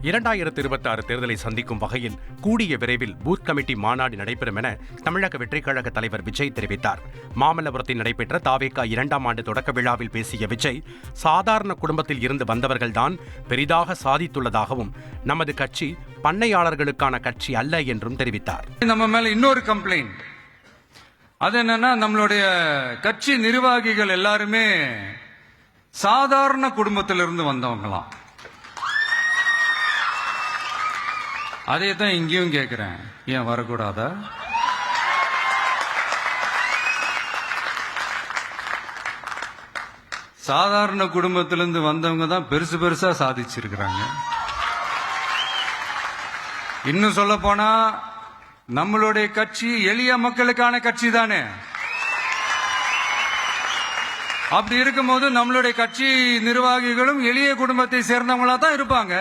2026 தேர்தலை சந்திக்கும் வகையில் கூடிய விரைவில் பூத் கமிட்டி மாநாடு நடைபெறும் என தமிழக வெற்றிக் கழக தலைவர் விஜய் தெரிவித்தார். மாமல்லபுரத்தில் நடைபெற்ற தாவேகா 2ஆம் ஆண்டு தொடக்க விழாவில் பேசிய விஜய், சாதாரண குடும்பத்தில் இருந்து வந்தவர்கள்தான் பெரிதாக சாதித்துள்ளதாகவும் நமது கட்சி பண்ணையாளர்களுக்கான கட்சி அல்ல என்றும் தெரிவித்தார். நம்ம மேல இன்னொரு கம்ப்ளைண்ட், அது என்னன்னா, நம்மளுடைய கட்சி நிர்வாகிகள் எல்லாருமே சாதாரண குடும்பத்திலிருந்து வந்தவங்களாம். அதே தான் இங்கேயும் கேட்கிறேன், ஏன் வரக்கூடாதா? சாதாரண குடும்பத்திலிருந்து வந்தவங்க தான் பெருசு பெருசா சாதிச்சிருக்கிறாங்க. இன்னும் சொல்ல போனா நம்மளுடைய கட்சி எளிய மக்களுக்கான கட்சி தானே. அப்படி இருக்கும்போது நம்மளுடைய கட்சி நிர்வாகிகளும் எளிய குடும்பத்தை சேர்ந்தவங்களா தான் இருப்பாங்க.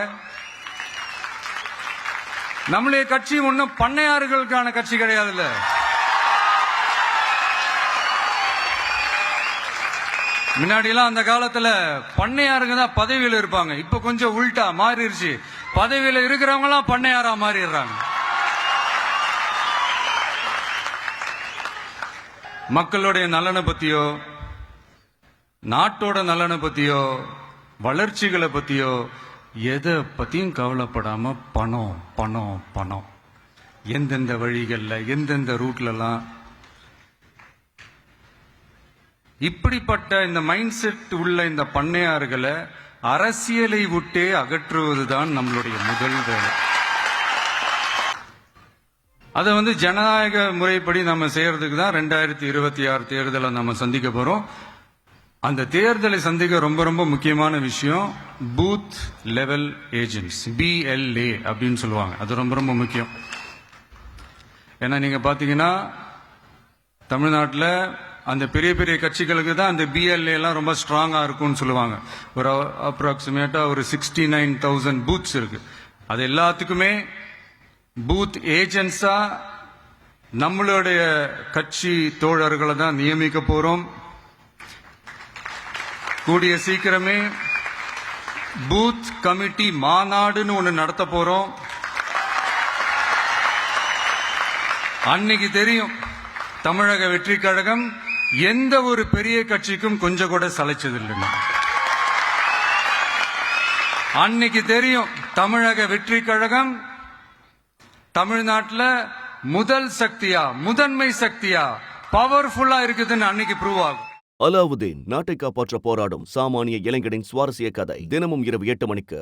நம்மளுடைய கட்சி ஒன்னும் பண்ணையாறுகளுக்கான கட்சி கிடையாதுல்ல. முன்னாடி எல்லாம் அந்த காலத்துல பண்ணையாருங்க தான் பதவியில் இருப்பாங்க. இப்ப கொஞ்சம் உள்டா மாறிடுச்சு, பதவியில இருக்கிறவங்க எல்லாம் பண்ணையாரா மாறிடுறாங்க. மக்களுடைய நலனை பத்தியோ, நாட்டோட நலனை பத்தியோ, வளர்ச்சிகளை பத்தியோ எதை பத்தியும் கவலைப்படாம பணம் பணம் பணம், எந்தெந்த வழிகள்ல எந்தெந்த ரூட்லாம், இப்படிப்பட்ட இந்த மைண்ட் செட் உள்ள இந்த பண்ணையார்களை அரசியலை விட்டே அகற்றுவதுதான் நம்மளுடைய முதல் வேலை. அதை ஜனநாயக முறைப்படி நம்ம செய்யறதுக்கு தான் 2026 தேர்தலை நம்ம சந்திக்க போறோம். அந்த தேர்தலை சந்திக்க ரொம்ப ரொம்ப முக்கியமான விஷயம் பூத் லெவல் ஏஜென்ட்ஸ், BLA அப்படின்னு சொல்லுவாங்க. அது ரொம்ப ரொம்ப முக்கியம். ஏன்னா நீங்க பாத்தீங்கன்னா தமிழ்நாட்டில் அந்த பெரிய பெரிய கட்சிகளுக்கு தான் அந்த BLA எல்லாம் ரொம்ப ஸ்ட்ராங்கா இருக்கும்னு சொல்லுவாங்க. ஒரு அப்ராக்சிமேட்டா ஒரு 69,000 பூத்ஸ் இருக்கு. அது எல்லாத்துக்குமே பூத் ஏஜென்ட்ஸா நம்மளுடைய கட்சி தோழர்களை தான் நியமிக்க போறோம். கூடிய சீக்கிரமே பூத் கமிட்டி மாநாடுன்னு ஒன்று நடத்த போறோம். அன்னைக்கு தெரியும் தமிழக வெற்றி கழகம் எந்த ஒரு பெரிய கட்சிக்கும் கொஞ்சம் கூட சளைச்சதில்லை. அன்னைக்கு தெரியும் தமிழக வெற்றி கழகம் தமிழ்நாட்டில் முதல் சக்தியா, முதன்மை சக்தியா, பவர்ஃபுல்லா இருக்குதுன்னு அன்னைக்கு ப்ரூவ் ஆகும். அலாவுதீன் நாட்டை காப்பாற்ற போராடும் சாமானிய இளைஞனின் சுவாரஸ்ய கதை தினமும் இரவு 8 மணிக்கு.